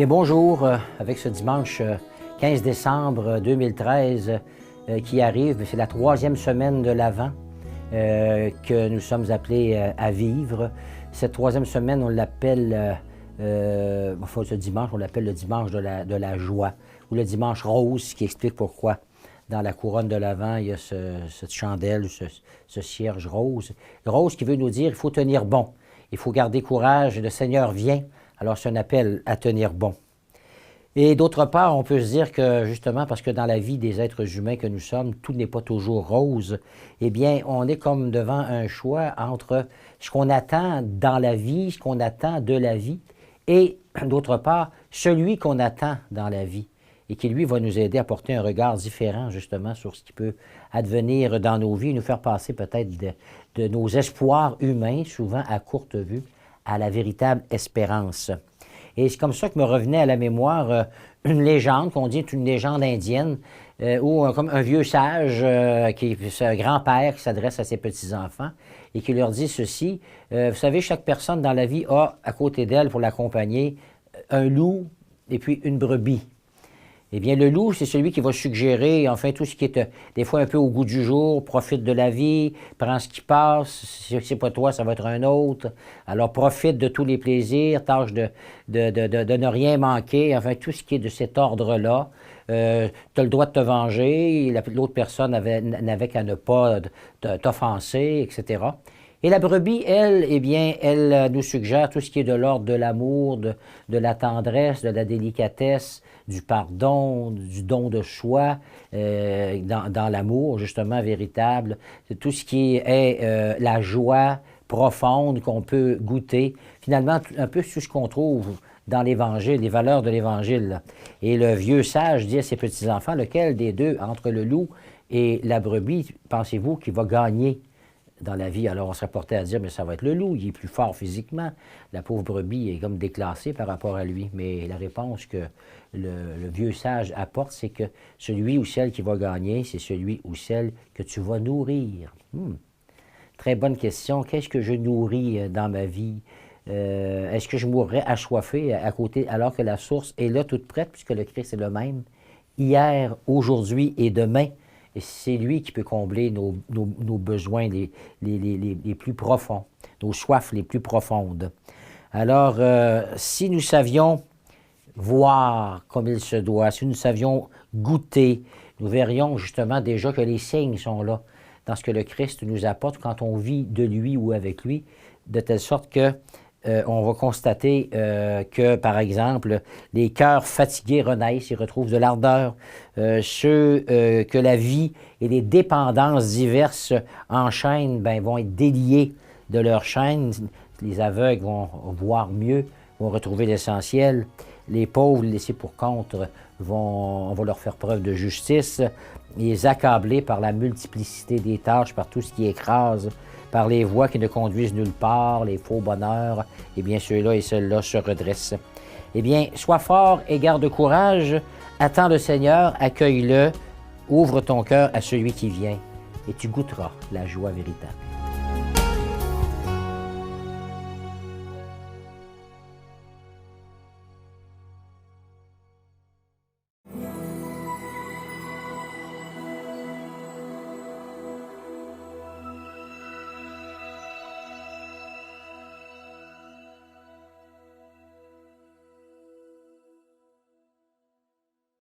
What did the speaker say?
Bien, bonjour, avec ce dimanche 15 décembre 2013 qui arrive. C'est la 3e semaine de l'Avent que nous sommes appelés à vivre. Cette 3e semaine, on l'appelle, ce dimanche, on l'appelle le dimanche de la joie, ou le dimanche rose, ce qui explique pourquoi dans la couronne de l'Avent, il y a cette chandelle, ce cierge rose. Le rose qui veut nous dire, il faut tenir bon, il faut garder courage, le Seigneur vient. Alors, c'est un appel à tenir bon. Et d'autre part, on peut se dire que, justement, parce que dans la vie des êtres humains que nous sommes, tout n'est pas toujours rose, eh bien, on est comme devant un choix entre ce qu'on attend dans la vie, ce qu'on attend de la vie, et, d'autre part, celui qu'on attend dans la vie, et qui, lui, va nous aider à porter un regard différent, justement, sur ce qui peut advenir dans nos vies, et nous faire passer peut-être de nos espoirs humains, souvent à courte vue, à la véritable espérance. Et c'est comme ça que me revenait à la mémoire une légende, qu'on dit est une légende indienne, où comme un vieux sage, c'est un grand-père qui s'adresse à ses petits-enfants et qui leur dit ceci. Vous savez, chaque personne dans la vie a à côté d'elle, pour l'accompagner, un loup et puis une brebis. Eh bien, le loup, c'est celui qui va suggérer, enfin, tout ce qui est des fois un peu au goût du jour, profite de la vie, prends ce qui passe, si c'est pas toi, ça va être un autre. Alors, profite de tous les plaisirs, tâche de ne rien manquer, enfin, tout ce qui est de cet ordre-là. Tu as le droit de te venger, l'autre personne n'avait qu'à ne pas t'offenser, etc. Et la brebis, elle, eh bien, elle nous suggère tout ce qui est de l'ordre de l'amour, de la tendresse, de la délicatesse, du pardon, du don de soi, dans l'amour, justement, véritable. C'est tout ce qui est la joie profonde qu'on peut goûter. Finalement, un peu tout ce qu'on trouve dans l'Évangile, les valeurs de l'Évangile. Et le vieux sage dit à ses petits-enfants, lequel des deux, entre le loup et la brebis, pensez-vous qu'il va gagner dans la vie? Alors, on serait porté à dire, mais ça va être le loup, il est plus fort physiquement. La pauvre brebis est comme déclassée par rapport à lui. Mais la réponse que le vieux sage apporte, c'est que celui ou celle qui va gagner, c'est celui ou celle que tu vas nourrir. Très bonne question. Qu'est-ce que je nourris dans ma vie? Est-ce que je mourrais assoiffé à côté, alors que la source est là toute prête, puisque le Christ est le même, hier, aujourd'hui et demain? Et c'est lui qui peut combler nos besoins les plus profonds, nos soifs les plus profondes. Alors, si nous savions voir comme il se doit, si nous savions goûter, nous verrions justement déjà que les signes sont là dans ce que le Christ nous apporte quand on vit de lui ou avec lui, de telle sorte que on va constater que, par exemple, les cœurs fatigués renaissent, ils retrouvent de l'ardeur. Ceux que la vie et les dépendances diverses enchaînent, vont être déliés de leur chaîne. Les aveugles vont voir mieux, vont retrouver l'essentiel. Les pauvres, laissés pour compte, on va leur faire preuve de justice. Les accablés par la multiplicité des tâches, par tout ce qui écrase, par les voies qui ne conduisent nulle part, les faux bonheurs, eh bien, ceux-là et celles-là se redressent. Eh bien, sois fort et garde courage, attends le Seigneur, accueille-le, ouvre ton cœur à celui qui vient, et tu goûteras la joie véritable.